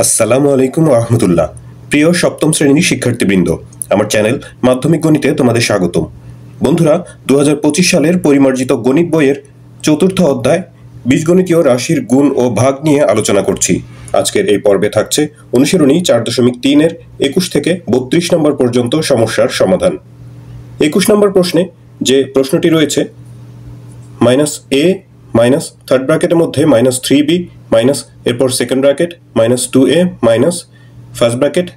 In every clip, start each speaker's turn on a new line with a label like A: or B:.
A: আসসালামু আলাইকুম রহমতুল্লাহ। প্রিয় সপ্তম শ্রেণীর শিক্ষার্থীবৃন্দ, আমার চ্যানেল মাধ্যমিক গণিতে তোমাদের স্বাগতম। বন্ধুরা, 2025 সালের পরিমার্জিত গণিত বইয়ের চতুর্থ অধ্যায় বীজগণিতীয় রাশির গুণ ও ভাগ নিয়ে আলোচনা করছি। আজকের এই পর্বে থাকছে অনুশীলনী 4.3-এর 21 থেকে 32 নম্বর পর্যন্ত সমস্যার সমাধান। 21 নম্বর প্রশ্নে যে প্রশ্নটি রয়েছে, মাইনাস এ মাইনাস থার্ড ব্র্যাকেটের মধ্যে মাইনাস 3b মাইনাস এরপর second bracket minus 2a minus first bracket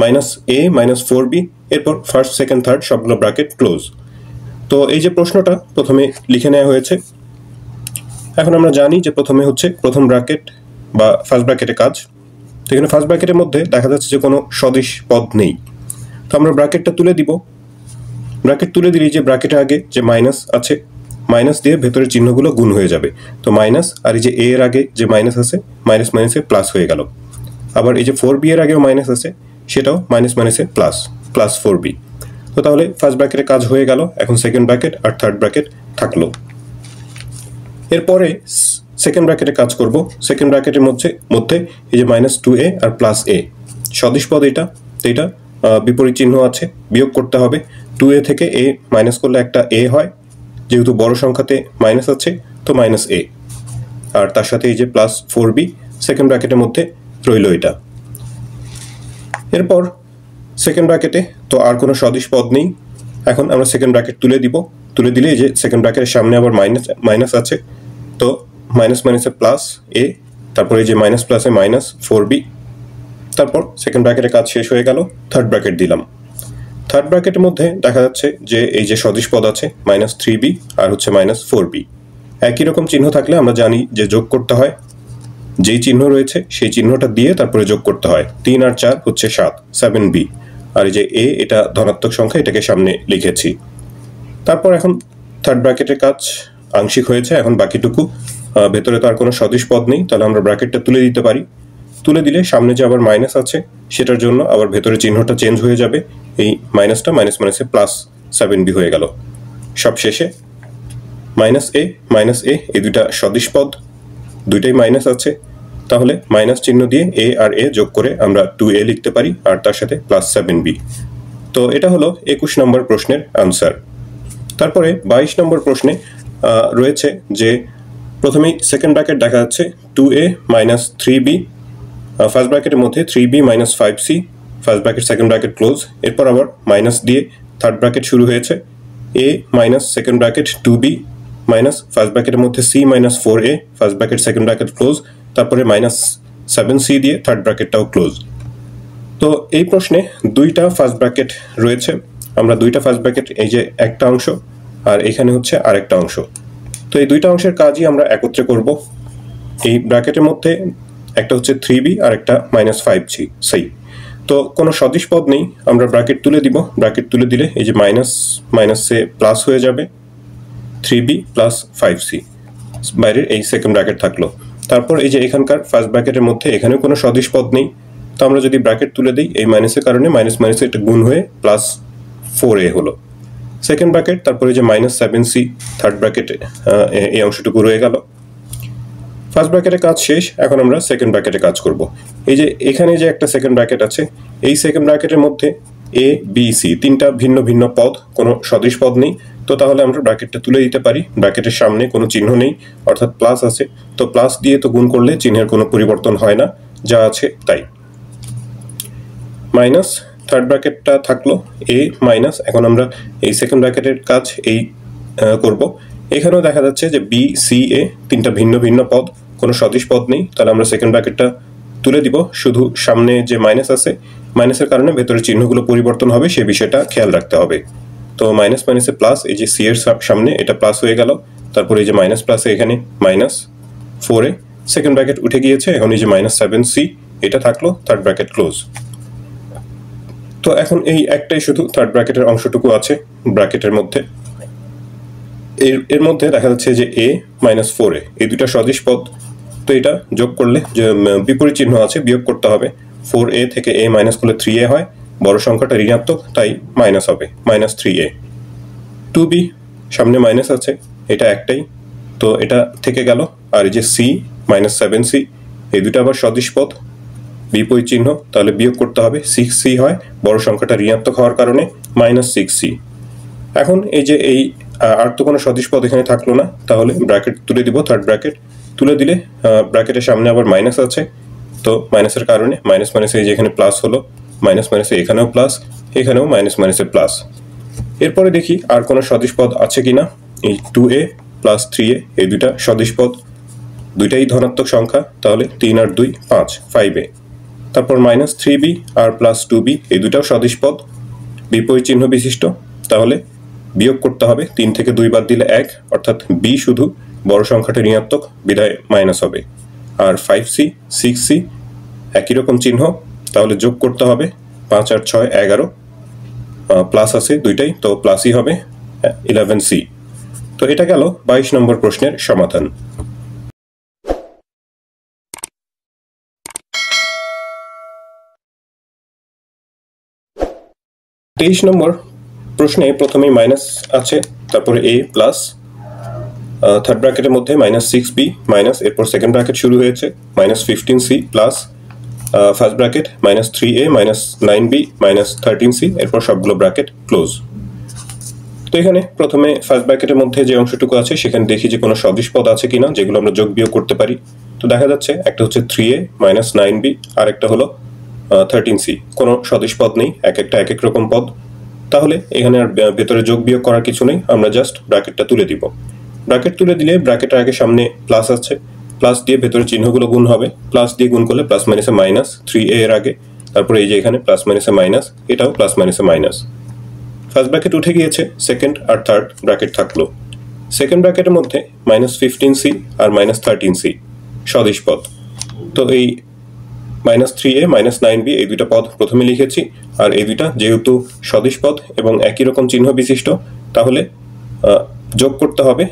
A: minus a minus 4b এরপর ফার্স্ট সেকেন্ড থার্ড সবগুলো ব্র্যাকেট ক্লোজ। তো এই যে প্রশ্নটা প্রথমে লিখে নেওয়া হয়েছে। এখন আমরা জানি যে প্রথমে হচ্ছে প্রথম ব্র্যাকেট বা ফার্স্ট ব্র্যাকেটে কাজ। তো এখানে ফার্স্ট ব্র্যাকেটের মধ্যে দেখা যাচ্ছে যে কোনো সদিশ পদ নেই, তো আমরা ব্র্যাকেটটা তুলে দিব। ব্র্যাকেট তুলে দিলেই যে ব্র্যাকেটের আগে যে মাইনাস আছে, মাইনাস দিয়ে ভেতরের চিহ্নগুলো গুণ হয়ে যাবে। তো মাইনাস আর এই যে এ এর আগে যে মাইনাস আছে, মাইনাস মাইনাসে প্লাস হয়ে গেল। আবার এই যে 4b এর আগেও মাইনাস আছে, সেটাও মাইনাস মাইনাসে প্লাস, প্লাস 4b। তো তাহলে ফার্স্ট ব্র্যাকেটের কাজ হয়ে গেল। এখন সেকেন্ড ব্র্যাকেট আর থার্ড ব্র্যাকেট থাকলো। এরপরে সেকেন্ড ব্র্যাকেটে কাজ করব। সেকেন্ড ব্র্যাকেটের মধ্যে এই যে মাইনাস 2a আর প্লাস a সদিশ পদ, এটা বিপরীত চিহ্ন আছে, বিয়োগ করতে হবে। 2a থেকে a মাইনাস করলে একটা a হয়, যেহেতু বড় সংখ্যাতে মাইনাস আছে তো মাইনাস a, আর তার সাথে এই যে প্লাস 4b সেকেন্ড ব্র্যাকেটের মধ্যে রইল এটা। এরপর সেকেন্ড ব্র্যাকেটে তো আর কোনো সদিশ পদ নেই। এখন আমরা সেকেন্ড ব্র্যাকেট তুলে দিব। তুলে দিলে এই যে সেকেন্ড ব্র্যাকেটের সামনে আবার মাইনাস আছে, তো মাইনাস মাইনাসে প্লাস a, তারপরে এই যে মাইনাস প্লাসে মাইনাস 4b। তারপর সেকেন্ড ব্র্যাকেটের কাজ শেষ হয়ে গেল। থার্ড ব্র্যাকেট দিলাম। থার্ড ব্র্যাকেটের মধ্যে দেখা যাচ্ছে যে এই যে সদিশ পদ আছে মাইনাস 3b আর হচ্ছে মাইনাস 4b। একই রকম চিহ্ন থাকলে আমরা জানি যে যোগ করতে হয়, যেই চিহ্ন রয়েছে সেই চিহ্নটা দিয়ে তারপরে যোগ করতে হয়। 3 আর 4 হচ্ছে 7b, আর এই যে a এটা ধনাত্মক সংখ্যা, এটাকে সামনে লিখেছি। তারপর এখন থার্ড ব্র্যাকেটের কাজ আংশিক হয়েছে। এখন বাকিটুকু ভেতরে তো আর কোনো সদিশ পদ নেই, তাহলে আমরা ব্র্যাকেটটা তুলে দিতে পারি। তুলে দিলে সামনে যে আবার মাইনাস আছে সেটার জন্য আবার ভেতরে চিহ্নটা চেঞ্জ হয়ে যাবে। এই মাইনাসটা মাইনাস মাইনাসে প্লাস 7b হয়ে গেল। সব শেষে মাইনাস এ এই দুইটা সদিশ পদ, দুইটাই মাইনাস আছে, তাহলে মাইনাস চিহ্ন দিয়ে a আর a যোগ করে আমরা 2a লিখতে পারি, আর তার সাথে প্লাস 7b। তো এটা হলো 21 নম্বর প্রশ্নের আনসার। তারপরে 22 নম্বর প্রশ্নে রয়েছে যে প্রথমেই সেকেন্ড ব্র্যাকেট দেখা যাচ্ছে 2a মাইনাস 3b, ফার্স্ট ব্র্যাকেটের মধ্যে 3b minus 5c, first bracket second bracket close. এরপর আবার মাইনাস দিয়ে থার্ড ব্র্যাকেট শুরু হয়েছে, a minus second bracket 2b minus first ব্র্যাকেটের মধ্যে c minus 4a, first bracket second bracket close. তারপরে মাইনাস 7c দিয়ে থার্ড ব্র্যাকেটটাও ক্লোজ। তো এই প্রশ্নে দুইটা ফার্স্ট ব্র্যাকেট রয়েছে। আমরা দুইটা ফার্স্ট ব্র্যাকেট, এই যে একটা অংশ আর এখানে হচ্ছে আরেকটা অংশ, তো এই দুইটা অংশের কাজই আমরা একত্রে করব। এই ব্র্যাকেটের মধ্যে একটা হচ্ছে 3b আর একটা মাইনাস 5c, সেই তো কোনো সদিশ পদ নেই। আমরা ব্র্যাকেট তুলে দিব। ব্র্যাকেট তুলে দিলে এই যে মাইনাসে প্লাস হয়ে যাবে, 3b প্লাস 5c, বাইরের এই সেকেন্ড ব্র্যাকেট থাকলো। তারপর এই যে এখানকার ফার্স্ট ব্র্যাকেটের মধ্যে এখানেও কোনো সদিশ পদ নেই, তো আমরা যদি ব্র্যাকেট তুলে দিই এই মাইনাসের কারণে মাইনাস মাইনাসে এটা গুণ হয়ে প্লাস 4a হলো। সেকেন্ড ব্র্যাকেট, তারপরে যে মাইনাস 7c, থার্ড ব্র্যাকেটে এই অংশটুকু রয়ে গেল। ফার্স্ট ব্র্যাকেটের কাজ শেষ। এখন আমরা সেকেন্ড ব্র্যাকেটে কাজ করব। এই যে এখানে যে একটা সেকেন্ড ব্র্যাকেট আছে, এই সেকেন্ড ব্র্যাকেটের মধ্যে a b c তিনটা ভিন্ন ভিন্ন পদ, কোনো সদৃশ পদ নেই, তো তাহলে আমরা ব্র্যাকেটটা তুলে দিতে পারি। ব্র্যাকেটের সামনে কোনো চিহ্ন নেই, অর্থাৎ প্লাস আছে, তো প্লাস দিয়ে তো গুণ করলে চিহ্নের কোনো পরিবর্তন হয় না, যা আছে তাই। মাইনাস থার্ড ব্র্যাকেটটা থাকলো a মাইনাস। এখন আমরা এই সেকেন্ড ব্র্যাকেটের কাজ এই করব। এখানেও দেখা যাচ্ছে যে b c a তিনটা ভিন্ন ভিন্ন পদ, কোনো সদৃশ পদ নেই, তাহলে আমরা সেকেন্ড ব্র্যাকেটটা তুলে দিব। শুধু সামনে যে মাইনাস আছে, মাইনাসের কারণে ভেতরে চিহ্নগুলো পরিবর্তন হবে, সেই বিষয়টা খেয়াল রাখতে হবে। তো মাইনাস মাইনাসে প্লাস, এই যে c এর সামনে এটা প্লাস হয়ে গেল। তারপরে এই যে মাইনাস প্লাসে এখানে মাইনাস 4a, সেকেন্ড ব্র্যাকেট উঠে গিয়েছে। এখন এই যে মাইনাস 7c এটা থাকলো, থার্ড ব্র্যাকেট ক্লোজ। তো এখন এই একটাই শুধু থার্ড ব্র্যাকেটের অংশটুকু আছে ব্র্যাকেটের মধ্যে। এর মধ্যে দেখা যাচ্ছে যে a মাইনাস 4a এই দুটা সদৃশ পদ, তো এটা যোগ করলে যে বিপরীত চিহ্ন আছে, বিয়োগ করতে হবে। 4a থেকে a মাইনাস করলে 3a হয়, বড় সংখ্যাটা ঋণাত্মক, তাই মাইনাস হবে, মাইনাস 3a। 2b সামনে মাইনাস আছে, এটা একটাই, তো এটা থেকে গেল। আর এই যে c মাইনাস 7c এই দুটো আবার সদৃশ পদ, বিপরীত চিহ্ন, তাহলে বিয়োগ করতে হবে 6c হয়, বড় সংখ্যাটা ঋণাত্মক হওয়ার কারণে -6c। এখন এই যে এই আর তো কোনো সদিশ পদ এখানে থাকলো না, তাহলে ব্র্যাকেট তুলে দিব, থার্ড ব্র্যাকেট তুলে দিলে ব্র্যাকেটের সামনে আবার মাইনাস আছে, তো মাইনাসের কারণে মাইনাস মাইনাসে এই যে এখানে প্লাস হলো, মাইনাস মাইনাসে এখানেও প্লাস, এখানেও মাইনাস মাইনাসে প্লাস। এরপরে দেখি আর কোনো সদিশ পদ আছে কিনা। এই 2a প্লাস 3a এই দুইটা সদিশ পদ, দুইটাই ধনাত্মক সংখ্যা, তাহলে 3 আর 2 5, 5a। তারপর -3b আর +2b এই দুটাও সদিশ পদ, বিপরীত চিহ্ন বিশিষ্ট, তাহলে বিয়োগ করতে হবে, 3 থেকে 2 বাদ দিলে 1, অর্থাৎ b শুধু বড় সংখ্যাটা ঋণাত্মক বিধায় মাইনাস হবে। আর 5c 6c একই রকম চিহ্ন, তাহলে যোগ করতে হবে, 5 আর 6 11, প্লাস আছে দুইটাই, তো প্লাসই হবে 11c। তো এটা গেল 22 নম্বর প্রশ্নের সমাধান। 23 নম্বর প্রশ্নে প্রথমেই মাইনাস আছে, তারপরে a প্লাস থার্ড ব্র্যাকেটের মধ্যে -6b মাইনাস, এরপর সেকেন্ড ব্র্যাকেট শুরু হয়েছে -15c plus first bracket -3a -9b -13c, এরপর সবগুলো ব্র্যাকেট ক্লোজ। তো এখানে প্রথমে ফার্স্ট ব্র্যাকেটের মধ্যে যে অংশটুকু আছে সেখানে দেখি যে কোনো সদিশ পদ আছে কিনা যেগুলো আমরা যোগ বিয়োগ করতে পারি। তো দেখা যাচ্ছে একটা হচ্ছে 3a -9b আর একটা হলো 13c, কোনো সদিশ পদ নেই, এক একটা এক এক রকম পদ। তাহলে এখানে আর ভেতরে যোগ বিয়োগ করার কিছু নেই, আমরা জাস্ট ব্র্যাকেটটা তুলে দিব। ব্র্যাকেট তুলে দিলে ব্র্যাকেটের আগে সামনে প্লাস আছে, প্লাস দিয়ে ভেতরে চিহ্নগুলো গুণ হবে, প্লাস দিয়ে গুণ করলে প্লাস মাইনাসে মাইনাস, 3a এর আগে, তারপরে এই যে এখানে প্লাস মাইনাসে মাইনাস, এটাও প্লাস মাইনাসে মাইনাস। ফার্স্ট ব্র্যাকেট উঠে গিয়েছে, সেকেন্ড আর থার্ড ব্র্যাকেট থাকলো। সেকেন্ড ব্র্যাকেটের মধ্যে -15c আর -13c সদিশ পদ। তো এই -3a -9b এই দুইটা পদ প্রথমে লিখেছি, আর এই দুইটা যেহেতু সদিশ পদ এবং একই রকম চিহ্ন বিশিষ্ট, তাহলে যোগ করতে হবে,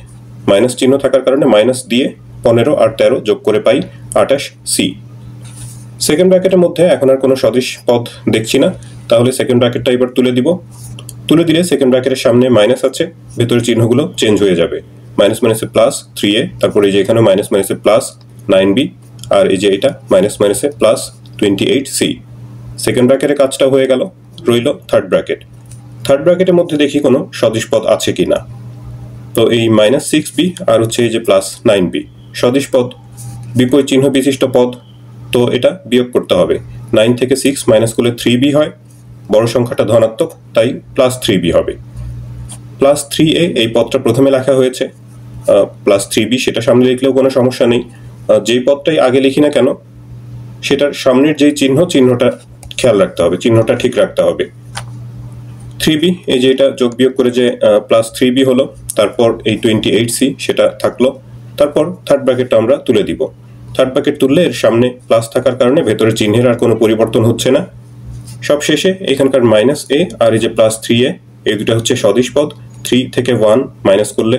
A: মাইনাস চিহ্ন থাকার কারণে মাইনাস দিয়ে 15 আর 13 যোগ করে পাই 28c। সেকেন্ড ব্র্যাকেটের মধ্যে এখন আর কোনো সদিশ পদ দেখছি না, তাহলে সেকেন্ড ব্র্যাকেটটা এবার তুলে দিব। তুলে দিলে সেকেন্ড ব্র্যাকেটের সামনে মাইনাস আছে, ভেতরের চিহ্নগুলো চেঞ্জ হয়ে যাবে, মাইনাস মাইনাসে প্লাস 3a, তারপরে এই যে এখানেও মাইনাস মাইনাসে প্লাস 9b, আর এই যে এটা মাইনাস মাইনাসে প্লাস 28c। সেকেন্ড ব্র্যাকেটের কাজটা হয়ে গেল, রইল থার্ড ব্র্যাকেট। থার্ড ব্র্যাকেটের মধ্যে দেখি কোনো সদিশ পদ আছে কিনা। তো এই -6b আর হচ্ছে এই যে +9b সদিশ পদ, বিপরীত চিহ্ন বিশিষ্ট পদ, তো এটা বিয়োগ করতে হবে। 9 থেকে 6 মাইনাস করলে 3b হয়, বড় সংখ্যাটা ধনাত্মক, তাই +3b হবে। +3a এই পদটা প্রথমে লেখা হয়েছে, +3b সেটা সামনে লিখলেও কোনো সমস্যা নেই, যেই পদটাই আগে লিখি না কেন সেটার সামনের যেই চিহ্নটা খেয়াল রাখতে হবে, চিহ্নটা ঠিক রাখতে হবে। 3b এই যে এটা যোগ বিয়োগ করে যে +3b হলো, তারপর এই 28c সেটা থাকলো, তারপর থার্ড ব্র্যাকেটটা আমরা তুলে দিব। থার্ড ব্র্যাকেট তুললে এর সামনে প্লাস থাকার কারণে ভেতরে চিহ্নের আর কোনো পরিবর্তন হচ্ছে না। সব শেষে এখানকার -a আর এই যে +3a এই দুটো হচ্ছে সদিশ পদ, 3 থেকে 1 মাইনাস করলে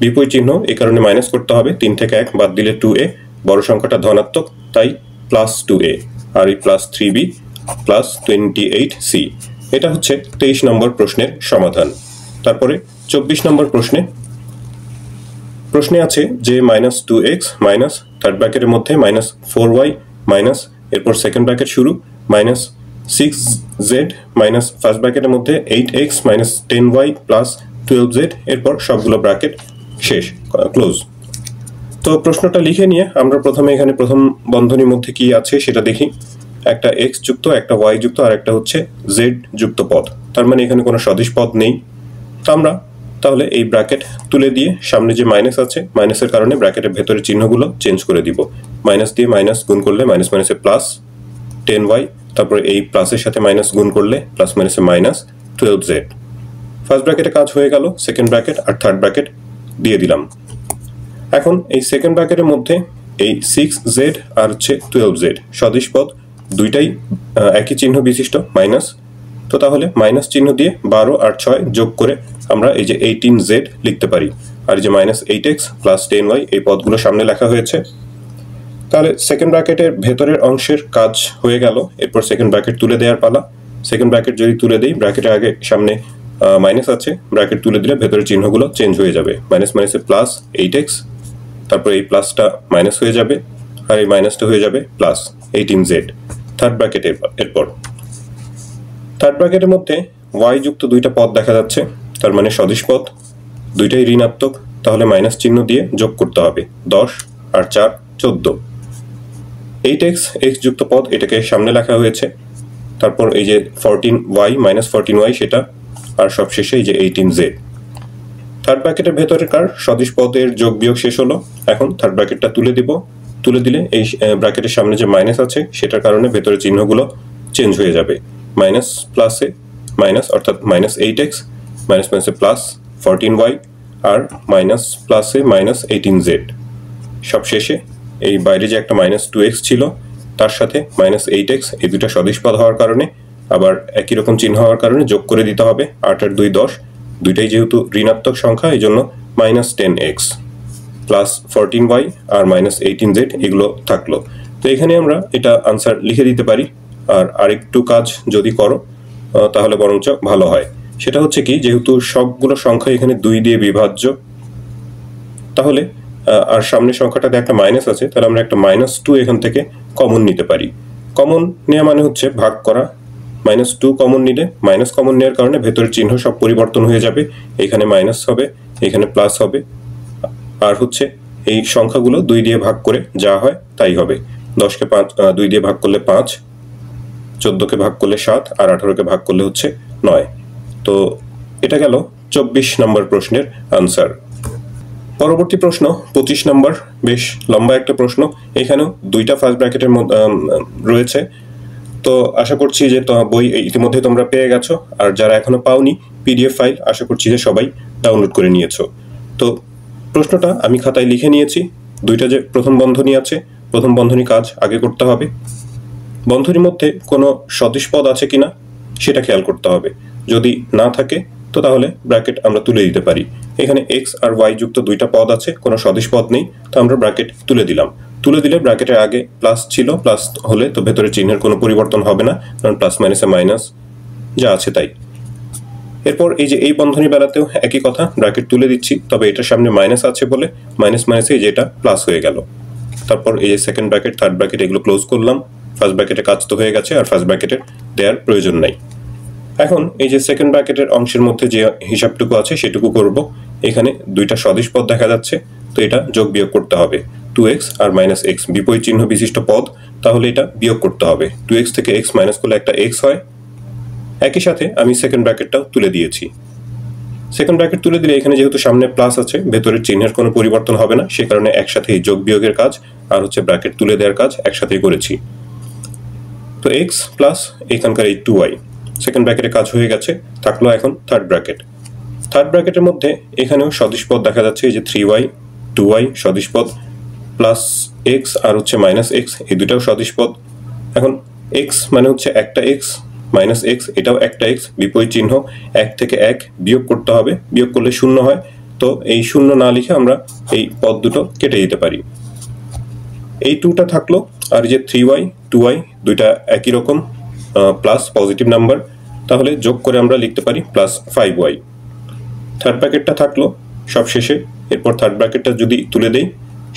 A: বিপরীত চিহ্ন, এই কারণে মাইনাস করতে হবে, 3 থেকে 1 বাদ দিলে 2a, বড় সংখ্যাটা ধনাত্মক, তাই +2a, আর এই +3b +28c। এটা হচ্ছে 23 নম্বর প্রশ্নের সমাধান। তারপরে 24 নম্বর প্রশ্নে আছে যে -2x মাইনাস থার্ড ব্র্যাকেটের মধ্যে -4y মাইনাস, এরপর সেকেন্ড ব্র্যাকেট শুরু, -6z মাইনাস ফার্স্ট ব্র্যাকেটের মধ্যে 8x -10y +12z, এরপর সবগুলো ব্র্যাকেট শেষ, ক্লোজ। তো প্রশ্নটা লিখে নিয়ে আমরা প্রথমে এখানে প্রথম বন্ধনীর মধ্যে কি আছে সেটা দেখি। একটা x যুক্ত, একটা y যুক্ত, আর একটা হচ্ছে z যুক্ত পদ, তার মানে এখানে কোনো সদিশ পদ নেই। তো আমরা তাহলে এই ব্র্যাকেট তুলে দিয়ে সামনে যে মাইনাস আছে, মাইনাসের কারণে ব্র্যাকেটের ভেতরে চিহ্নগুলো চেঞ্জ করে দিব। মাইনাস দিয়ে মাইনাস গুণ করলে মাইনাস মাইনাসে প্লাস 10y, তারপরে এই প্লাসের সাথে মাইনাস গুণ করলে প্লাস মাইনাসে -12z। ফার্স্ট ব্র্যাকেটে কাজ হয়ে গেল, সেকেন্ড ব্র্যাকেট আর থার্ড ব্র্যাকেট দিয়ে দিলাম। এখন এই সেকেন্ড ব্র্যাকেটের মধ্যে এই 6z আর হচ্ছে 12z সদিশ পদ, দুইটাই একই চিহ্ন বিশিষ্ট মাইনাস। তো তাহলে মাইনাস চিহ্ন দিয়ে 12 আর 6 যোগ করে আমরা এই যে 18z লিখতে পারি, আর এই যে -8x +10y এই পদগুলো সামনে লেখা হয়েছে। তাহলে সেকেন্ড ব্র্যাকেটের ভেতরের অংশের কাজ হয়ে গেল, এরপর সেকেন্ড ব্র্যাকেট তুলে দেওয়ার পালা। সেকেন্ড ব্র্যাকেট যদি তুলে দেই, ব্র্যাকেটের আগে সামনে মাইনাস আছে, ব্র্যাকেট তুলে দিলে ভেতরের চিহ্নগুলো চেঞ্জ হয়ে যাবে, মাইনাসে +8x, তারপর এই প্লাসটা মাইনাস হয়ে যাবে, আর এই মাইনাসটা হয়ে যাবে +18z। থার্ড ব্র্যাকেটের এরপর থার্ড ব্র্যাকেটের মধ্যে y যুক্ত দুইটা পদ দেখা যাচ্ছে, তার মানে সদিশ পদ, দুইটাই ঋণাত্মক, তাহলে মাইনাস চিহ্ন দিয়ে যোগ করতে হবে। 10 আর 4 14। 8x x যুক্ত পদ, এটাকে সামনে লেখা হয়েছে, তারপর এই যে 14y মাইনাস 14y সেটা, আর সবশেষে এই যে 18z। থার্ড ব্র্যাকেটের ভেতরেকার সদিশ পদের যোগ বিয়োগ শেষ হলো। এখন থার্ড ব্র্যাকেটটা তুলে দিব, তুলে দিলে এই ব্র্যাকেটের সামনে যে মাইনাস আছে সেটার কারণে ভেতরের চিহ্নগুলো চেঞ্জ হয়ে যাবে। মাইনাস প্লাসে মাইনাস, অর্থাৎ মাইনাস 8x, মাইনাস মাইনাসে প্লাস 14y, আর মাইনাস প্লাসে মাইনাস 18z। সবশেষে এই বাইরে যে একটা মাইনাস 2x ছিল তার সাথে মাইনাস 8x, এই দুটা সদিশ পদ হওয়ার কারণে আবার একই রকম চিহ্ন হওয়ার কারণে যোগ করে দিতে হবে। 8 আর 2 10, দুইটাই যেহেতু ঋণাত্মক সংখ্যা এই জন্য মাইনাস 10x প্লাস 14y আর মাইনাস 18z এগুলো থাকলো। তো এখানে আমরা এটা আনসার লিখে দিতে পারি। আর আরেকটু কাজ যদি করো তাহলে বরঞ্চ ভালো হয়। সেটা হচ্ছে কি, যেহেতু সবগুলো সংখ্যা এখানে 2 দিয়ে বিভাজ্য, তাহলে আর সামনের সংখ্যাটাতে একটা মাইনাস আছে, তাহলে আমরা একটা -2 এখান থেকে কমন নিতে পারি। কমন নেওয়া মানে হচ্ছে ভাগ করা। -2 কমন নিলে, মাইনাস কমন নেওয়ার কারণে ভেতরের চিহ্ন সব পরিবর্তন হয়ে যাবে, এখানে মাইনাস হবে, এখানে প্লাস হবে, আর হচ্ছে এই সংখ্যাগুলো 2 দিয়ে ভাগ করে যা হয় তাই হবে। 10কে 2 দিয়ে ভাগ করলে 5, 14কে ভাগ করলে 7, আর 18কে ভাগ করলে হচ্ছে 9। তো এটা গেল 24 নম্বর প্রশ্নের আনসার। পরবর্তী প্রশ্ন 25 নম্বর, বেশ লম্বা একটা প্রশ্ন। এখানেও দুইটা ফার্স্ট ব্র্যাকেটের রয়েছে। তো আশা করছি যে বই ইতিমধ্যে তোমরা পেয়ে গেছো, আর যারা এখনো পাওনি পিডিএফ ফাইল আশা করছি যে সবাই ডাউনলোড করে নিয়েছো। তো প্রশ্নটা আমি খাতায় লিখে নিয়েছি। দুইটা যে প্রথম বন্ধনী আছে, প্রথম বন্ধনী কাজ আগে করতে হবে। বন্ধনীর মধ্যে কোনো সদিশ পদ আছে কিনা সেটা খেয়াল করতে হবে। যদি না থাকে তো তাহলে ব্র্যাকেট আমরা তুলে দিতে পারি। এখানে x আর y যুক্ত দুইটা পদ আছে, কোনো সদিশ পদ নেই, তো আমরা ব্র্যাকেট তুলে দিলাম। তুলে দিলে ব্র্যাকেটের আগে প্লাস ছিল, প্লাস হলে তো ভেতরে চিহ্নের কোনো পরিবর্তন হবে না, কারণ প্লাস মাইনাসে মাইনাস যা আছে তাই। এরপর এই যে এই বন্ধনী বেলাতেও একই কথা, ব্র্যাকেট তুলে দিচ্ছি, তবে এটার সামনে মাইনাস আছে বলে মাইনাস মাইনাসে যেটা প্লাস হয়ে গেল। তারপর এই যে সেকেন্ড ব্র্যাকেট, থার্ড ব্র্যাকেট এগুলো ক্লোজ করলাম। ফার্স্ট ব্র্যাকেটে কাজ তো হয়ে গেছে, আর ফার্স্ট ব্র্যাকেটের দেওয়ার প্রয়োজন নাই। এখন এই যে সেকেন্ড ব্র্যাকেটের অংশের মধ্যে যে হিসাবটুকু আছে সেটুকু করব। এখানে দুইটা সদিশ পদ দেখা যাচ্ছে, তো এটা যোগ বিয়োগ করতে হবে। 2x আর -x বিপরীত চিহ্ন বিশিষ্ট পদ, তাহলে এটা বিয়োগ করতে হবে। 2x থেকে x মাইনাস করলে একটা x হয়। একই সাথে আমি সেকেন্ড ব্র্যাকেটটাও তুলে দিয়েছি। সেকেন্ড ব্র্যাকেট তুলে দিলে এখানে যেহেতু সামনে প্লাস আছে, ভেতরের চিহ্নের কোনো পরিবর্তন হবে না, সে কারণে একসাথে যোগ বিয়োগের কাজ আর হচ্ছে ব্র্যাকেট তুলে দেওয়ার কাজ একসাথেই করেছি। তো x প্লাস এখানকার এই 2y, সেকেন্ড ব্র্যাকেটের কাজ হয়ে গেছে। থাকলো এখন থার্ড ব্র্যাকেট। থার্ড ব্র্যাকেটের মধ্যে এখানেও সদিশ পদ দেখা যাচ্ছে, এই যে 3y 2y সদিশ পদ, প্লাস x আর হচ্ছে -x, এই দুটাও সদিশ পদ। এখন x মানে হচ্ছে একটা x, -x এটাও একটা x, বিপরীত চিহ্ন, 1 থেকে 1 বিয়োগ করতে হবে, বিয়োগ করলে 0 হয়। তো এই 0 না লিখে আমরা এই পদ দুটো কেটে দিতে পারি। এই 2টা থাকলো, আর যে 3y 2y দুইটা একই রকম, প্লাস পজিটিভ নাম্বার, তাহলে যোগ করে আমরা লিখতে পারি প্লাস 5y। থার্ড ব্র্যাকেটটা থাকলো সব শেষে। এরপর থার্ড ব্র্যাকেটটা যদি তুলে দেই,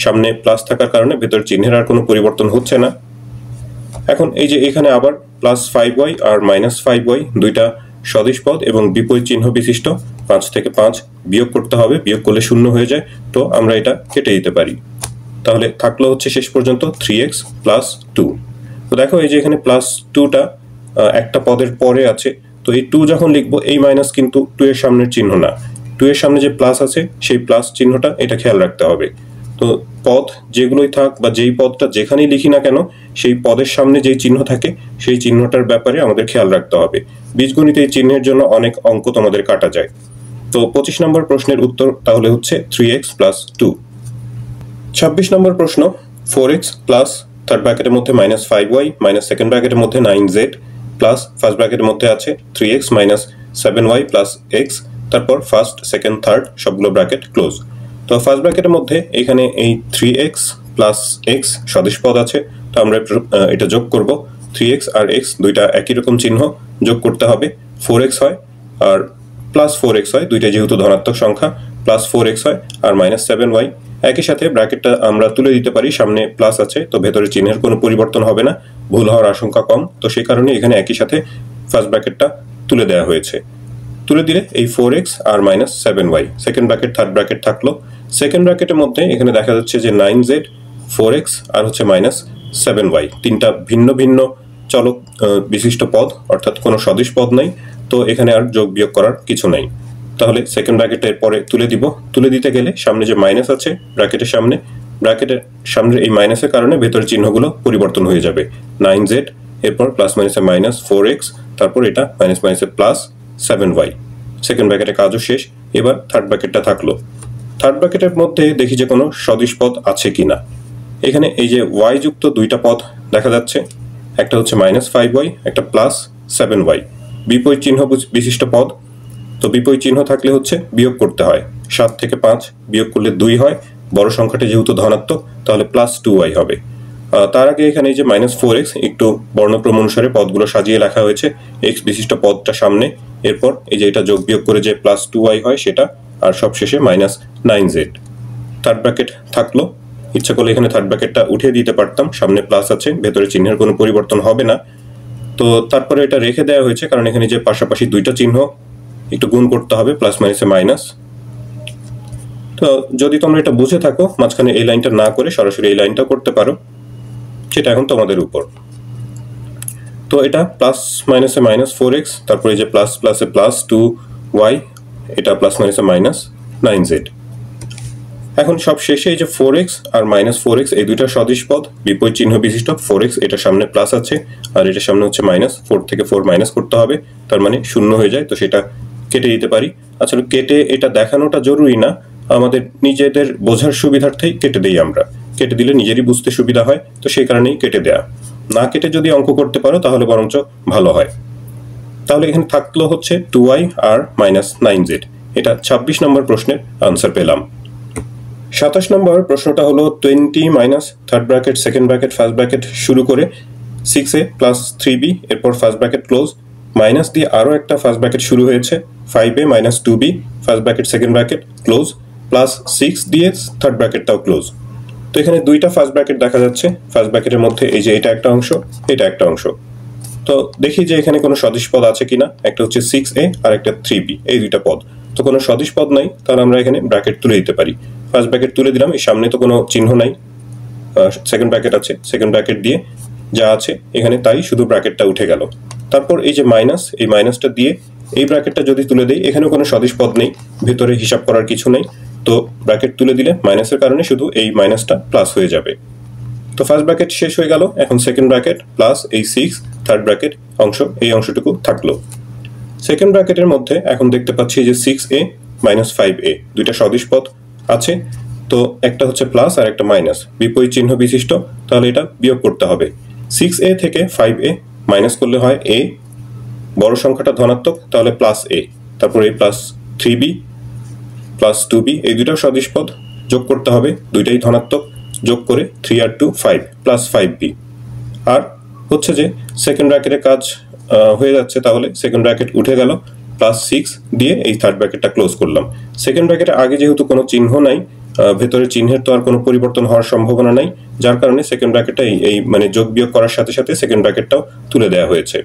A: সামনে প্লাস থাকার কারণে ভেতর চিহ্নের আর কোনো পরিবর্তন হচ্ছে না। এখন এই যে এখানে আবার প্লাস 5y আর -5y দুইটা সদিশ পদ এবং বিপরীত চিহ্ন বিশিষ্ট, 5 থেকে 5 বিয়োগ করতে হবে, বিয়োগ করলে 0 হয়ে যায়, তো আমরা এটা কেটে দিতে পারি। তাহলে থাকলো হচ্ছে শেষ পর্যন্ত 3x প্লাস 2। তো দেখো এই যে এখানে প্লাস 2টা একটা পদের পরে আছে, তো এই 2 যখন লিখবো এই মাইনাস কিন্তু 2 এর সামনের চিহ্ন না, 2 এর সামনে যে প্লাস আছে সেই প্লাস চিহ্নটা এটা খেয়াল রাখতে হবে। তো পদ যেগুলোই থাক বা যেই পদটা যেখানেই লিখি না কেন, সেই পদের সামনে যেই চিহ্ন থাকে সেই চিহ্নটার ব্যাপারে আমাদের খেয়াল রাখতে হবে। বীজগণিতে এই চিহ্নের জন্য অনেক অঙ্ক তোমাদের কাটা যায়। তো 25 নম্বর প্রশ্নের উত্তর তাহলে হচ্ছে 3x প্লাস 2। 26 নম্বর প্রশ্ন 4x প্লাস থার্ড ব্র্যাকেটের মধ্যে -5y মাইনাস সেকেন্ড ব্র্যাকেটের মধ্যে 9z প্লাস ফার্স্ট ব্র্যাকেটের মধ্যে আছে 3x minus 7y plus x, তারপর ফার্স্ট সেকেন্ড থার্ড সবগুলো ব্র্যাকেট ক্লোজ। তো ফার্স্ট ব্র্যাকেটের মধ্যে এখানে এই 3x প্লাস x সদিশ পদ আছে, তো আমরা এটা যোগ করব। 3x আর x দুইটা একই রকম চিহ্ন, যোগ করতে হবে। 4x হয় আর প্লাস 4x হয়, দুইটা যেহেতু ধনাত্মক সংখ্যা, প্লাস 4x হয় আর -7y একই সাথে ব্র্যাকেটটা আমরা তুলে দিতে পারি, সামনে প্লাস আছে তো ভেতরে চিহ্নের কোনো পরিবর্তন হবে না, ভুল হওয়ার আশঙ্কা কম, তো সেই কারণে এখানে একই সাথে ফার্স্ট ব্র্যাকেটটা তুলে দেওয়া হয়েছে। তুলে দিলে এই 4x আর minus 7y, second bracket third bracket থাকলো। সেকেন্ড ব্র্যাকেটের মধ্যে এখানে দেখা যাচ্ছে যে 9z, 4x আর হচ্ছে মাইনাস 7y, তিনটা ভিন্ন ভিন্ন চলক বিশিষ্ট পদ, অর্থাৎ কোনো সদিশ পদ নাই, তো এখানে আর যোগ বিয়োগ করার কিছু নাই। তাহলে সেকেন্ড ব্র্যাকেটের পরে তুলে দিব। তুলে দিতে গেলে সামনে যে মাইনাস আছে ব্র্যাকেটের সামনে এই মাইনাসের কারণে ভেতরের চিহ্নগুলো পরিবর্তন হয়ে যাবে। 9z, এরপর প্লাস মাইনাসে মাইনাস 4x, তারপর এটা মাইনাস মাইনাসে প্লাস 7y। সেকেন্ড ব্র্যাকেটের কাজও শেষ। এবার থার্ড ব্র্যাকেটটা থাকলো। থার্ড ব্র্যাকেটের মধ্যে দেখি যে কোনো সদিশ পদ আছে কিনা। এখানে এই যে y যুক্ত দুইটা পদ দেখা যাচ্ছে, একটা হচ্ছে মাইনাস 5y, একটা প্লাস 7y, বিপরীত চিহ্ন বিশিষ্ট পদ। তো বিপরীত চিহ্ন থাকলে হচ্ছে বিয়োগ করতে হয়। 7 থেকে 5 বিয়োগ করলে 2 হয়, বড় সংখ্যাটা যেহেতু ধনাত্মক তাহলে প্লাস 2y হবে। তার আগে এখানে এই যে মাইনাস 4x একটু বর্ণক্রম অনুসারে পদগুলো সাজিয়ে লেখা হয়েছে, x বিশিষ্ট পদটা সামনে, এরপর এই যে এটা যোগ বিয়োগ করে যে প্লাস 2y হয় সেটা, আর সবশেষে মাইনাস 9z। থার্ড ব্র্যাকেট থাকলো। ইচ্ছা করলে এখানে থার্ড ব্র্যাকেটটা উঠিয়ে দিতে পারতাম, সামনে প্লাস আছে, ভেতরে চিহ্নের কোনো পরিবর্তন হবে না। তো তারপরে এটা রেখে দেওয়া হয়েছে কারণ এখানে যে পাশাপাশি দুইটা চিহ্ন একটু গুণ করতে হবে, প্লাস মাইনাসে মাইনাস। তো যদি তোমরা এটা বুঝে থাকো, মাঝখানে এই লাইনটা না করে সরাসরি এই লাইনটা করতে পারো, সেটা এখন তোমাদের উপর। তো এটা প্লাস মাইনাসে মাইনাস 4x, তারপরে এই যে প্লাস প্লাসে প্লাস 2y, এটা প্লাস মাইনাসে মাইনাস 9z। এখন সব শেষে এই যে 4x আর মাইনাস 4x এই দুইটা সদিশ পদ, বিপরীত চিহ্ন বিশিষ্ট। 4x এটা সামনে প্লাস আছে আর এটা সামনে হচ্ছে মাইনাস, 4 থেকে 4 মাইনাস করতে হবে, তার মানে 0 হয়ে যায়, তো সেটা কেটে দিতে পারি। আসলে কেটে এটা দেখানোটা জরুরি না, আমাদের নিজেদের বোঝার সুবিধার্থেই কেটে দিই আমরা, কেটে দিলে নিজেরই বুঝতে সুবিধা হয়, তো সেই কারণেই কেটে দেয়া। না কেটে যদি অঙ্ক করতে পারো তাহলে বরঞ্চ ভালো হয়। তাহলে এখানে থাকলো হচ্ছে 2y আর মাইনাস 9z। এটা 26 নম্বর প্রশ্নের আনসার পেলাম। 27 নম্বর প্রশ্নটা হলো 20 minus third bracket second bracket first bracket শুরু করে 6a প্লাস 3b, এরপর ফার্স্ট ব্র্যাকেট ক্লোজ, মাইনাস দিয়ে আরও একটা ফার্স্ট ব্র্যাকেট শুরু হয়েছে 5a minus 2b, first bracket second bracket close, plus 6 দিয়ে থার্ড ব্র্যাকেটটাও ক্লোজ। তো এখানে দুইটা ফার্স্ট ব্র্যাকেট দেখা যাচ্ছে, ফার্স্ট ব্র্যাকেটের মধ্যে এই যে এটা একটা অংশ, এটা একটা অংশ। তো দেখি যে এখানে কোনো সদিশ পদ আছে কিনা। একটা হচ্ছে 6a আর একটা 3b, এই দুইটা পদ। তো কোনো সদিশ পদ নাই, তাহলে আমরা এখানে ব্র্যাকেট তুলে দিতে পারি। ফার্স্ট ব্র্যাকেট তুলে দিলাম, এই সামনে তো কোনো চিহ্ন নাই, সেকেন্ড ব্র্যাকেট আছে, সেকেন্ড ব্র্যাকেট দিয়ে যা আছে এখানে তাই, শুধু ব্র্যাকেটটা উঠে গেল। তারপর এই যে মাইনাস, এই মাইনাসটা দিয়ে এই ব্র্যাকেটটা যদি তুলে দেই, এখানেও কোনো সদিশ পদ নেই, ভেতরে হিসাব করার কিছু নেই, তো ব্র্যাকেট তুলে দিলে মাইনাসের কারণে শুধু এই মাইনাসটা প্লাস হয়ে যাবে। তো ফার্স্ট ব্র্যাকেট শেষ হয়ে গেল, এখন সেকেন্ড ব্র্যাকেট প্লাস এই 6 থার্ড ব্র্যাকেট অংশ, এই অংশটুকু থাকলো। সেকেন্ড ব্র্যাকেটের মধ্যে এখন দেখতে পাচ্ছি যে 6a মাইনাস 5a দুইটা সদিশ পদ আছে, তো একটা হচ্ছে প্লাস আর একটা মাইনাস, বিপরীত চিহ্ন বিশিষ্ট, তাহলে এটা বিয়োগ করতে হবে। 6a থেকে 5a মাইনাস করলে হয় a, বড় সংখ্যাটা ধনাত্মক তাহলে প্লাস a, তারপর এই প্লাস 3b প্লাস 2b, এই দুইটাও সদিশ পদ, যোগ করতে হবে, দুইটাই ধনাত্মক, যোগ করে 3 আর 2 5 প্লাস 5b। আর হচ্ছে যে সেকেন্ড ব্র্যাকেটের কাজ হয়ে যাচ্ছে, তাহলে সেকেন্ড ব্র্যাকেট উঠে গেল, প্লাস 6 দিয়ে এই থার্ড ব্র্যাকেটটা ক্লোজ করলাম। সেকেন্ড ব্র্যাকেটের আগে যেহেতু কোনো চিহ্ন নাই, ভেতরে চিহ্নের তো আর কোনো পরিবর্তন হওয়ার সম্ভাবনা নাই, যার কারণে সেকেন্ড ব্র্যাকেটটা এই মানে যোগ বিয়োগ করার সাথে সাথে সেকেন্ড ব্র্যাকেটটাও তুলে দেওয়া হয়েছে।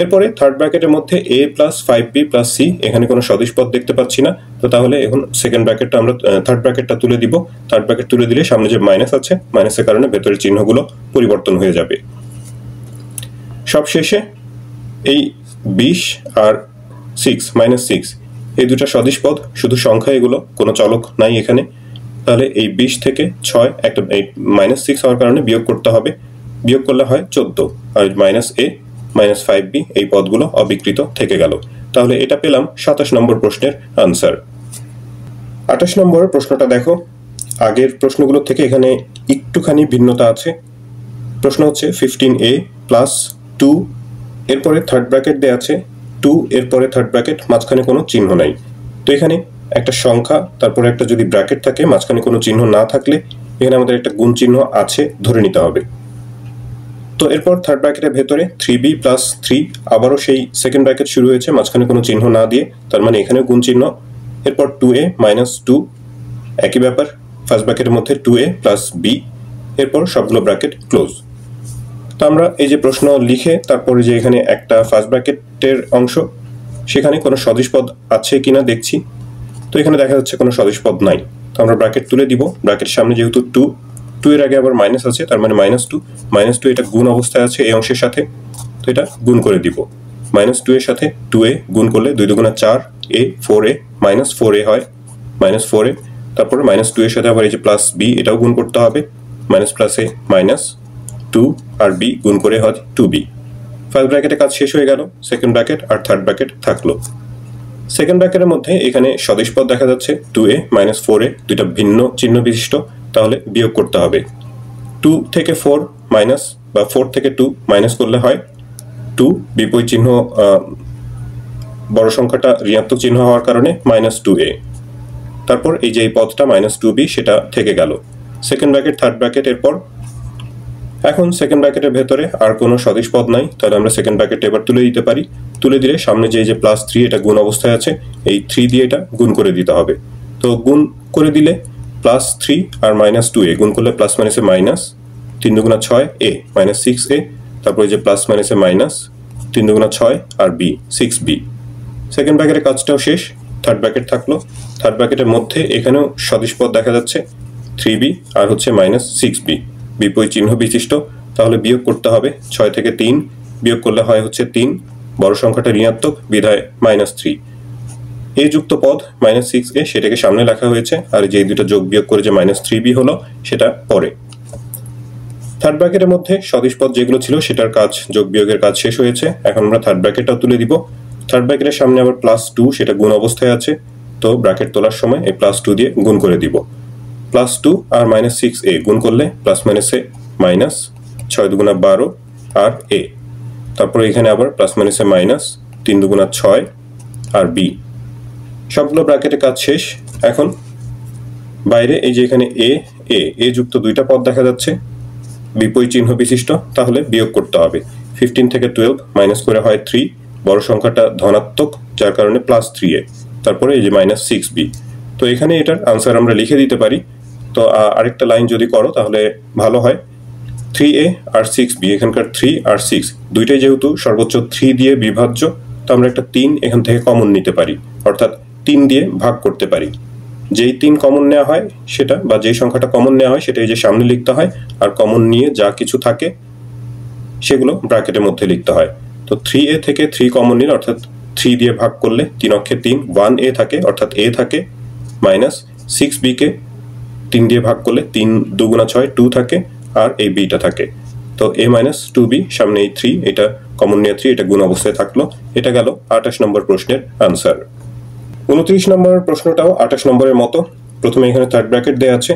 A: এরপরে থার্ড ব্র্যাকেটের মধ্যে a plus 5b plus c, এখানে কোনো সদিশ পদ দেখতে পাচ্ছি না, তো তাহলে এখন সেকেন্ড ব্র্যাকেটটা আমরা থার্ড ব্র্যাকেটটা তুলে দিব। থার্ড ব্র্যাকেট তুলে দিলে সামনে যে মাইনাস আছে, মাইনাসের কারণে ভেতরের চিহ্নগুলো পরিবর্তন হয়ে যাবে। সবশেষে এই 20 আর 6 মাইনাস 6 এই দুটা সদিশ পদ, শুধু সংখ্যা, এগুলো কোনো চলক নাই এখানে, তাহলে এই 20 থেকে 6 একটা মাইনাস 6 হওয়ার কারণে বিয়োগ করতে হবে, বিয়োগ করলে হয় 14, আর মাইনাস a মাইনাস 5b এই পদগুলো অবিকৃত থেকে গেল। তাহলে এটা পেলাম 27 নম্বর প্রশ্নের আনসার। 28 নম্বর প্রশ্নটা দেখো, আগের প্রশ্নগুলোর থেকে এখানে একটুখানি ভিন্নতা আছে। প্রশ্ন হচ্ছে 15a প্লাস 2, এরপরে থার্ড ব্র্যাকেট দেওয়া আছে 2, এরপরে থার্ড ব্র্যাকেট, মাঝখানে কোনো চিহ্ন নাই। তো এখানে একটা সংখ্যা, তারপরে একটা যদি ব্র্যাকেট থাকে, মাঝখানে কোনো চিহ্ন না থাকলে এখানে আমাদের একটা গুণ চিহ্ন আছে ধরে নিতে হবে। তো এরপর থার্ড ব্র্যাকেটের ভেতরে 3b প্লাস 3, আবারও সেই সেকেন্ড ব্র্যাকেট শুরু হয়েছে, মাঝখানে কোনো চিহ্ন না দিয়ে, তার মানে এখানে গুণ চিহ্ন। এরপর 2a মাইনাস 2, একই ব্যাপার, ফার্স্ট ব্র্যাকেটের মধ্যে 2a প্লাস বি, এরপর সবগুলো ব্র্যাকেট ক্লোজ। তো আমরা এই যে প্রশ্ন লিখে তারপরে যে এখানে একটা ফার্স্ট ব্র্যাকেটের অংশ, সেখানে কোনো সদিশ পদ আছে কিনা দেখছি। তো এখানে দেখা যাচ্ছে কোনো সদিশ পদ নাই। তো আমরা ব্র্যাকেট তুলে দিব। ব্র্যাকেটের সামনে যেহেতু 2 এর আগে আবার মাইনাস আছে, তার মানে -2 এটা গুণ অবস্থায় আছে এই অংশের সাথে, তো এটা গুণ করে দিব। -2 এর সাথে 2a গুণ করলে 2 দুগুণা 4, a 4a -4a হয়, -4a। তারপরে -2 এর সাথে আবার এই যে প্লাস বি, এটাও গুণ করতে হবে, মাইনাস প্লাস এ -2 আর বি গুণ করে হয় 2b। ফার্স্ট ব্র্যাকেটের কাজ শেষ হয়ে গেল। সেকেন্ড ব্র্যাকেট আর থার্ড ব্র্যাকেট থাকলো। সেকেন্ড ব্র্যাকেটের মধ্যে এখানে সদিশ পদ দেখা যাচ্ছে 2a -4a, দুইটা ভিন্ন চিহ্ন বিশিষ্ট, তাহলে বিয়োগ করতে হবে। 2 থেকে 4 মাইনাস বা 4 থেকে 2 মাইনাস করলে হয় 2, বিপরীত চিহ্ন বড় সংখ্যাটা ঋণাত্মক চিহ্ন হওয়ার কারণে -2a। তারপর এই যে এই পদটা -2b সেটা থেকে গেল। সেকেন্ড ব্র্যাকেট থার্ড ব্র্যাকেট এরপর। এখন সেকেন্ড ব্র্যাকেটের ভেতরে আর কোনো সদিশ পদ নাই, তাহলে আমরা সেকেন্ড ব্র্যাকেটে এবার তুলে দিতে পারি। তুলে দিলে সামনে যে +3 এটা গুণ অবস্থায় আছে, এই 3 দিয়ে এটা গুণ করে দিতে হবে। তো গুণ করে দিলে +3 আর -2a গুণ করলে প্লাস মাইনাসে মাইনাস, 3 দুগুণা 6 a -6a, তারপরে যে প্লাস মাইনাসে মাইনাস, 3 দুগুণা 6 আর b 6b। সেকেন্ড ব্র্যাকেটের কাজটাও শেষ। থার্ড ব্র্যাকেট থাকলো। থার্ড ব্র্যাকেটের মধ্যে এখানেও সদিশ পদ দেখা যাচ্ছে 3b আর হচ্ছে -6b, বিপরীত চিহ্ন বিশিষ্ট, তাহলে বিয়োগ করতে হবে। 6 থেকে 3 বিয়োগ করলে হয় হচ্ছে 3, বড় সংখ্যাটা ঋণাত্মক বিধায় -3। এ যুক্ত পদ -6a সেটাকে সামনে লেখা হয়েছে, আর যে দুটো যোগ বিয়োগ করে যে -3b হলো সেটা পরে। থার্ড ব্র্যাকেটের মধ্যে সদিশ পদ যেগুলো ছিল সেটার কাজ, যোগ বিয়োগের কাজ শেষ হয়েছে। এখন আমরা থার্ড ব্র্যাকেটটাও তুলে দিব। থার্ড ব্র্যাকেটের সামনে আবার +2 সেটা গুণ অবস্থায় আছে, তো ব্র্যাকেট তোলার সময় এই +2 দিয়ে গুণ করে দিব। +2 আর -6a গুণ করলে প্লাস মাইনাসে মাইনাস, 6 দুগুণা 12 আর a, তারপরে এখানে আবার প্লাস মাইনাসে মাইনাস, 3 দুগুণা 6 আর b। সবগুলো ব্র্যাকেটের কাজ শেষ। এখন বাইরে এই যে এখানে a যুক্ত দুইটা পদ দেখা যাচ্ছে বিপরীত চিহ্ন বিশিষ্ট, তাহলে বিয়োগ করতে হবে। 15 থেকে 12 মাইনাস করে হয় 3, বড় সংখ্যাটা ধনাত্মক যার কারণে +3a, তারপরে এই যে -6b। তো এখানে এটার আনসার আমরা লিখে দিতে পারি। তো আরেকটা লাইন যদি করো তাহলে ভালো হয়। 3a আর 6b, এখানকার 3 আর 6 দুইটাই যেহেতু সর্বোচ্চ 3 দিয়ে বিভাজ্য, তো আমরা একটা 3 এখান থেকে কমন নিতে পারি, অর্থাৎ 3 দিয়ে ভাগ করতে পারি। যেই 3 কমন নেওয়া হয় সেটা, বা যেই সংখ্যাটা কমন নেওয়া হয় সেটা এই যে সামনে লিখতে হয়, আর কমন নিয়ে যা কিছু থাকে সেগুলো ব্র্যাকেটের মধ্যে লিখতে হয়। তো 3a থেকে 3 কমন নিলে, অর্থাৎ 3 দিয়ে ভাগ করলে 3 অক্ষে 3, 1a থাকে অর্থাৎ a থাকে, মাইনাস 6b কে 3 দিয়ে ভাগ করলে 3 দুগুণা 6 2 থাকে, আর এই বিটা থাকে। তো a -2b, সামনে এই 3, এটা কমন নিয়ে 3, এটা গুণ অবস্থায় থাকলো। এটা গেল 28 নম্বর প্রশ্নের আনসার। 29 নম্বর প্রশ্নটাও 28 নম্বরের মতো। প্রথমে এখানে থার্ড ব্র্যাকেট দেওয়া আছে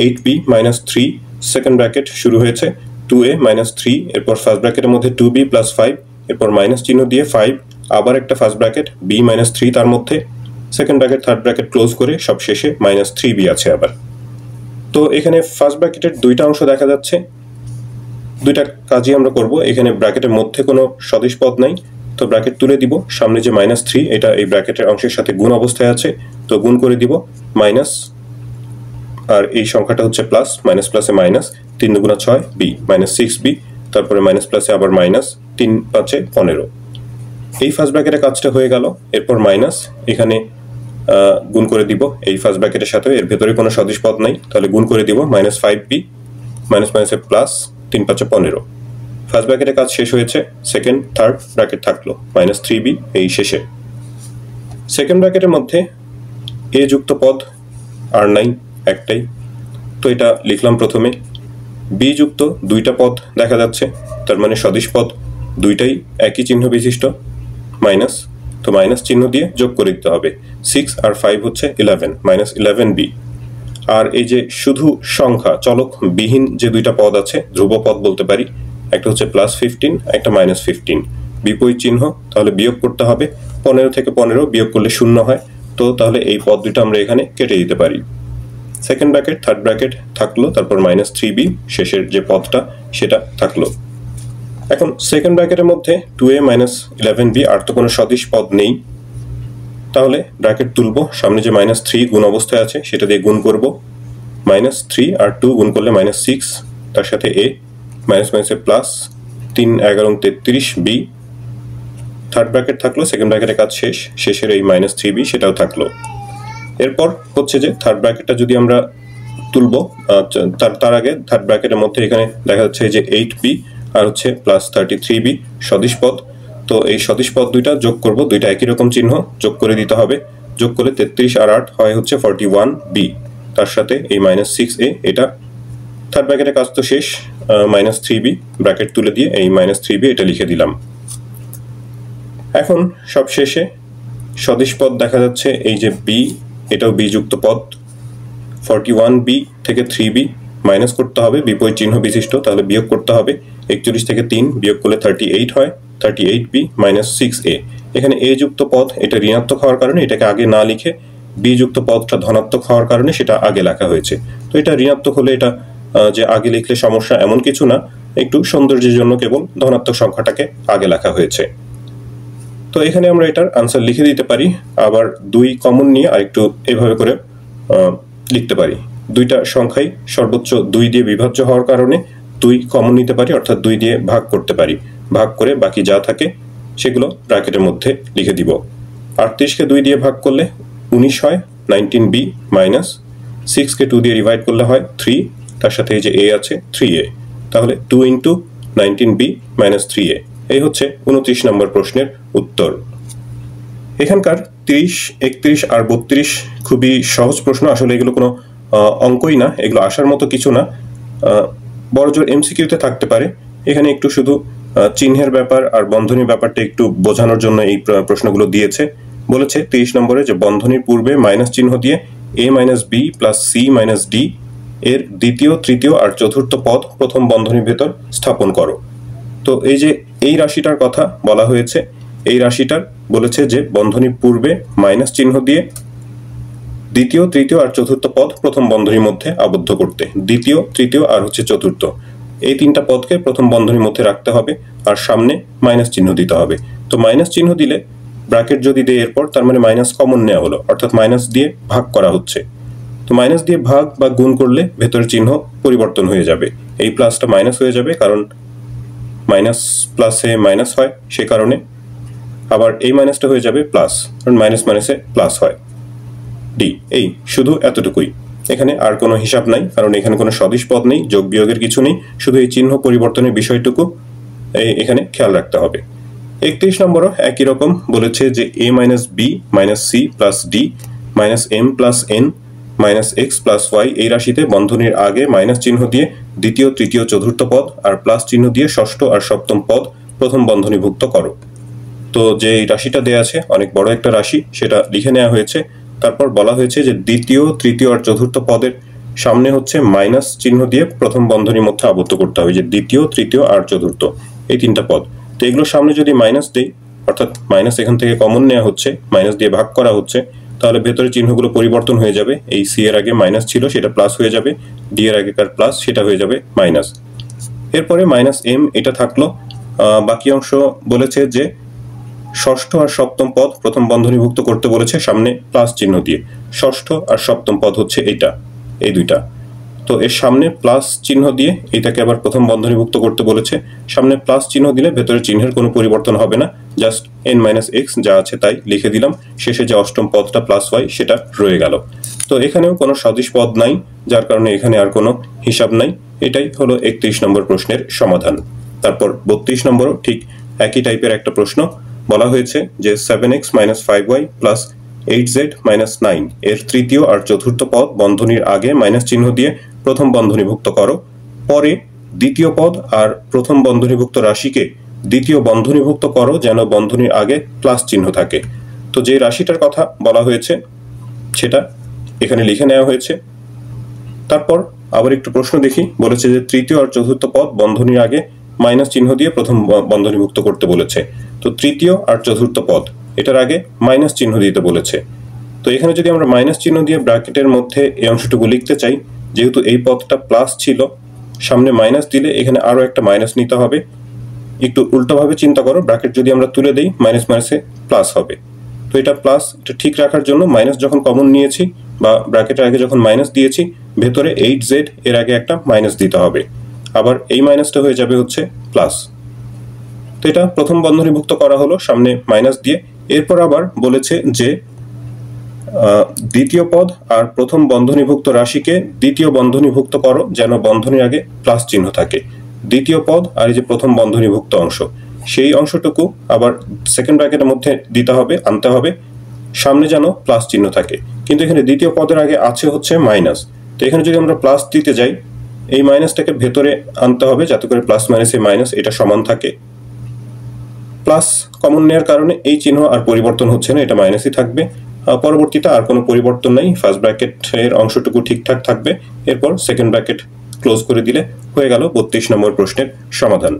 A: 8b -3, সেকেন্ড ব্র্যাকেট শুরু হয়েছে 2a -3, এরপর ফার্স্ট ব্র্যাকেটের মধ্যে 2b + 5, এরপর মাইনাস চিহ্ন দিয়ে 5, আবার একটা ফার্স্ট ব্র্যাকেট b -3 তার মধ্যে, second bracket third bracket close করে সব শেষে -3b আছে আবার। তো এখানে ফার্স্ট ব্র্যাকেটের দুইটা অংশ দেখা যাচ্ছে, দুইটা কাজই আমরা করব। এখানে ব্র্যাকেটের মধ্যে কোনো সদিশ পদ নাই, তো ব্র্যাকেট তুলে দিব। সামনে যে -3 এটা এই ব্র্যাকেটের অংশের সাথে গুণ অবস্থায় আছে, তো গুণ করে দিব মাইনাস, আর এই সংখ্যাটা হচ্ছে প্লাস, মাইনাস প্লাসে মাইনাস, 3 দুগুণা 6 b -6b, তারপরে মাইনাস প্লাসে আবার মাইনাস, 3 5 15। এই ফার্স্ট ব্র্যাকেটের কাজটা হয়ে গেল। এরপর মাইনাস, এখানে গুণ করে দিব এই ফার্স্ট ব্র্যাকেটের সাথে, এর ভেতরে কোনো সদিশ পদ নাই, তাহলে গুণ করে দিব -5b, মাইনাস মাইনাসে প্লাস, 3 5 15। ফার্স্ট ব্র্যাকেটের কাজ শেষ হয়েছে। সেকেন্ড থার্ড ব্র্যাকেট থাকলো -3b এই শেষে। সেকেন্ড ব্র্যাকেটের মধ্যে a যুক্ত পদ আর নাই, একটাই, তো এটা লিখলাম প্রথমে। b যুক্ত দুইটা পদ দেখা যাচ্ছে, তার মানে সদিশ পদ দুইটাই একই চিহ্ন বিশিষ্ট, মাইনাস, তো মাইনাস চিহ্ন দিয়ে যোগ করে দিতে হবে। 6 আর 5 হচ্ছে 11, -11b। আর এই যে শুধু সংখ্যা চলক বিহীন যে দুইটা পদ আছে, ধ্রুব পদ বলতে পারি, একটা হচ্ছে +15, একটা -15, বিপরীত চিহ্ন, তাহলে বিয়োগ করতে হবে। 15 থেকে 15 বিয়োগ করলে 0 হয়, তো তাহলে এই পদ দুটো আমরা এখানে কেটে দিতে পারি। সেকেন্ড ব্র্যাকেট থার্ড ব্র্যাকেট থাকলো, তারপর -3b শেষের যে পদটা সেটা থাকলো। এখন সেকেন্ড ব্র্যাকেটের মধ্যে 2a -11b, আর তো কোনো সদিশ পদ নেই, তাহলে ব্র্যাকেট তুলব, সামনে যে -3 গুণ অবস্থায় আছে সেটা দিয়ে গুণ করব, -3 আর 2 গুণ করলে -6, তার সাথে a, মাইনাস মাইনাসে প্লাস, 3 11 33 b, থার্ড ব্র্যাকেট থাকলো, সেকেন্ড ব্র্যাকেটের কাজ শেষ, শেষের এই -3b সেটাও থাকলো। এরপর হচ্ছে যে থার্ড ব্র্যাকেটটা যদি আমরা তুলব, তার আগে থার্ড ব্র্যাকেটের মধ্যে এখানে দেখা যাচ্ছে যে 8b আর হচ্ছে +33b সদিশ পদ। তো এই সদিশ পদ দুইটা যোগ করব, দুইটা একই রকম চিহ্ন, যোগ করে দিতে হবে। যোগ করলে 33 আর 8 হয় হচ্ছে 41b, তার সাথে এই -6a, এটা থার্ড ব্র্যাকেটের কাজ তো শেষ, -3b ব্র্যাকেট তুলে দিয়ে এই -3b এটা লিখে দিলাম। এখন সব শেষে সদিশ পদ দেখা যাচ্ছে এই যে b, এটাও b যুক্ত পদ, 41b থেকে 3b মাইনাস করতে হবে, বিপরীত চিহ্ন বিশিষ্ট, তাহলে বিয়োগ করতে হবে। 41 থেকে 3 বিয়োগ করলে 38 হয়, 38b -6a। এখানে a যুক্ত পদ এটা ঋণাত্মক হওয়ার কারণে এটাকে আগে না লিখে b যুক্ত পদটা ধনাত্মক হওয়ার কারণে সেটা আগে লেখা হয়েছে। তো এটা ঋণাত্মক হলে এটা যে আগে লিখলে সমস্যা এমন কিছু না, একটু সৌন্দর্যের জন্য কেবল ধনাত্মক সংখ্যাটাকে আগে লেখা হয়েছে। তো এখানে আমরা এটার আনসার লিখে দিতে পারি, আবার 2 কমন নিয়ে আরেকটু এভাবে করে লিখতে পারি। দুইটা সংখ্যাই সর্বোচ্চ 2 দিয়ে বিভাজ্য হওয়ার কারণে 2 কমন নিতে পারি, অর্থাৎ 2 দিয়ে ভাগ করতে পারি। ভাগ করে বাকি যা থাকে সেগুলো ব্র্যাকেটের মধ্যে লিখে দিব। 38কে 2 দিয়ে ভাগ করলে 19 হয়, 19b মাইনাস 6কে 2 দিয়ে ডিভাইড করলে হয় 3, তার সাথে এই যে a আছে 3a, তাহলে 2 × 19b - 3a। এই হচ্ছে 29 নম্বর প্রশ্নের উত্তর। এখানকার 30, 31 আর 32 খুবই সহজ প্রশ্ন, আসলে এগুলো কোনো অঙ্কই না, এগুলো আসার মতো কিছু না, বড়জোর এমসিকিউতে থাকতে পারে। এখানে একটু শুধু চিহ্নের ব্যাপার আর বন্ধনীর ব্যাপারটা একটু বোঝানোর জন্য এই প্রশ্নগুলো দিয়েছে। বলেছে 30 নম্বরে যে বন্ধনীর পূর্বে মাইনাস চিহ্ন দিয়ে a - b + c - d এর দ্বিতীয়, তৃতীয় আর চতুর্থ পদ প্রথম বন্ধনীর ভেতর স্থাপন করো। তো এই যে এই রাশিটার কথা বলা হয়েছে, এই রাশিটার বলেছে যে বন্ধনীর পূর্বে মাইনাস চিহ্ন দিয়ে দ্বিতীয়, তৃতীয় আর চতুর্থ পদ প্রথম বন্ধনীর মধ্যে আবদ্ধ করতে। দ্বিতীয়, তৃতীয় আর হচ্ছে চতুর্থ, এই তিনটা পদকে প্রথম বন্ধনীর মধ্যে রাখতে হবে আর সামনে মাইনাস চিহ্ন দিতে হবে। তো মাইনাস চিহ্ন দিলে ব্র্যাকেট যদি দেয় এরপর, তার মানে মাইনাস কমন নেওয়া হলো, অর্থাৎ মাইনাস দিয়ে ভাগ করা হচ্ছে। তো মাইনাস দিয়ে ভাগ বা গুণ করলে ভেতরের চিহ্ন পরিবর্তন হয়ে যাবে, এই প্লাসটা মাইনাস হয়ে যাবে, কারণ মাইনাস প্লাসে মাইনাস হয়, সে কারণে। আবার এই মাইনাসটা হয়ে যাবে প্লাস, কারণ মাইনাস মাইনাসে প্লাস হয়। ডি, এই শুধু এতটুকুই, এখানে আর কোনো হিসাব নাই, কারণ এখানে কোনো সদিশ পদ নেই, যোগ বিয়োগের কিছু নেই, শুধু এই চিহ্ন পরিবর্তনের বিষয়টুকু এখানে খেয়াল রাখতে হবে। 31 নম্বরও একই রকম, বলেছে যে a - b - c + d - m + n - x + y এই রাশিতে বন্ধনীর আগে মাইনাস চিহ্ন দিয়ে দ্বিতীয়, তৃতীয়, চতুর্থ পদ আর প্লাস চিহ্ন দিয়ে ষষ্ঠ আর সপ্তম পদ প্রথম বন্ধনীভুক্ত করো। তো যে রাশিটা দেয়া আছে অনেক বড় একটা রাশি, সেটা লিখে নেওয়া হয়েছে। তারপর বলা হয়েছে যে দ্বিতীয়, তৃতীয় আর চতুর্থ পদের সামনে হচ্ছে মাইনাস চিহ্ন দিয়ে প্রথম বন্ধনীর মধ্যে আবদ্ধ করতে হবে, যে দ্বিতীয়, তৃতীয় আর চতুর্থ এই তিনটা পদ। তো এগুলোর সামনে যদি মাইনাস দেই, অর্থাৎ মাইনাস এখান থেকে কমন নেওয়া হচ্ছে, মাইনাস দিয়ে ভাগ করা হচ্ছে, তাহলে ভেতরে চিহ্নগুলো পরিবর্তন হয়ে যাবে। এই সি এর আগে মাইনাস ছিল, সেটা প্লাস হয়ে যাবে, ডি এর আগেকার প্লাস সেটা হয়ে যাবে মাইনাস। এরপরে -m এটা থাকলো। বাকি অংশ বলেছে যে ষষ্ঠ আর সপ্তম পদ প্রথম বন্ধনীভুক্ত করতে বলেছে সামনে প্লাস চিহ্ন দিয়ে। ষষ্ঠ আর সপ্তম পদ হচ্ছে এইটা, এই দুইটা। তো এর সামনে প্লাস চিহ্ন দিয়ে এটাকে আবার প্রথম বন্ধনীভুক্ত করতে বলেছে। সামনে প্লাস চিহ্ন দিলে ভেতরে চিহ্নের কোনো পরিবর্তন হবে না, জাস্ট n - x যা আছে তাই লিখে দিলাম। শেষে যে অষ্টম পদটা +y সেটা রয়ে গেল। তো এখানেও কোনো সদিশ পদ নাই, যার কারণে এখানে আর কোনো হিসাব নাই। এটাই হলো 31 নম্বর প্রশ্নের সমাধান। তারপর 32 নম্বরও ঠিক একই টাইপের একটা প্রশ্ন। বলা হয়েছে যে 7x - 5y + 8z - 9 এর তৃতীয় আর চতুর্থ পদ বন্ধনীর আগে মাইনাস চিহ্ন দিয়ে প্রথম বন্ধনীভুক্ত করো। পরে দ্বিতীয় পদ আর প্রথম বন্ধনীভুক্ত রাশিকে দ্বিতীয় বন্ধনীভুক্ত করো যেন বন্ধনীর আগে প্লাস চিহ্ন থাকে। তো যে রাশিটার কথা বলা হয়েছে সেটা এখানে লিখে নেওয়া হয়েছে। তারপর আবার একটু প্রশ্ন দেখি, বলেছে যে তৃতীয় আর চতুর্থ পদ বন্ধনীর আগে মাইনাস চিহ্ন দিয়ে প্রথম বন্ধনীভুক্ত করতে বলেছে। তো তৃতীয় আর চতুর্থ পদ এটার আগে মাইনাস চিহ্ন দিতে বলেছে। তো এখানে যদি আমরা মাইনাস চিহ্ন দিয়ে ব্র্যাকেটের মধ্যে এই অংশটুকু লিখতে চাই, যেহেতু এই পদটা প্লাস ছিল, সামনে মাইনাস দিলে এখানে আরো একটা মাইনাস নিতে হবে। একটু উল্টোভাবে চিন্তা করো, ব্র্যাকেট যদি আমরা তুলে দেই মাইনাস মাইনাসে প্লাস হবে। তো এটা প্লাস, এটা ঠিক রাখার জন্য মাইনাস যখন কমন নিয়েছি বা ব্র্যাকেটের আগে যখন মাইনাস দিয়েছি, ভেতরে 8z এর আগে একটা মাইনাস দিতে হবে, আবার এই মাইনাসটা হয়ে যাবে হচ্ছে প্লাস। তো এটা প্রথম বন্ধনীভুক্ত করা হলো সামনে মাইনাস দিয়ে। এরপর আবার বলেছে যে দ্বিতীয় পদ আর প্রথম বন্ধনীভুক্ত রাশিকে দ্বিতীয় বন্ধনীভুক্ত করো যেন বন্ধনীর আগে প্লাস চিহ্ন থাকে। দ্বিতীয় পদ আর এই যে প্রথম বন্ধনীভুক্ত অংশ, সেই অংশটুকু আবার সেকেন্ড ব্র্যাকেটের মধ্যে দিতে হবে, আনতে হবে, সামনে যেন প্লাস চিহ্ন থাকে। কিন্তু এখানে দ্বিতীয় পদের আগে আছে হচ্ছে মাইনাস, তো এখানে যদি আমরা প্লাস দিতে যাই, এই মাইনাসটাকে ভেতরে আনতে হবে যাতে করে প্লাস মাইনাসে মাইনাস এটা সমান থাকে। প্লাস কমন নেওয়ার কারণে এই চিহ্ন আর পরিবর্তন হচ্ছে না, এটা মাইনাসই থাকবে। পরবর্তীতে আর কোনো পরিবর্তন নাই, ফার্স্ট ব্র্যাকেটের অংশটুকু ঠিকঠাক থাকবে। এরপর সেকেন্ড ব্র্যাকেট ক্লোজ করে দিলে হয়ে গেল 32 নম্বর প্রশ্নের সমাধান।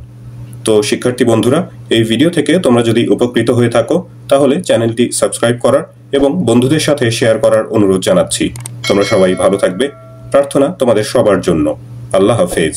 A: তো শিক্ষার্থী বন্ধুরা, এই ভিডিও থেকে তোমরা যদি উপকৃত হয়ে থাকো তাহলে চ্যানেলটি সাবস্ক্রাইব করার এবং বন্ধুদের সাথে শেয়ার করার অনুরোধ জানাচ্ছি। তোমরা সবাই ভালো থাকবে, প্রার্থনা তোমাদের সবার জন্য। আল্লাহ হাফেজ।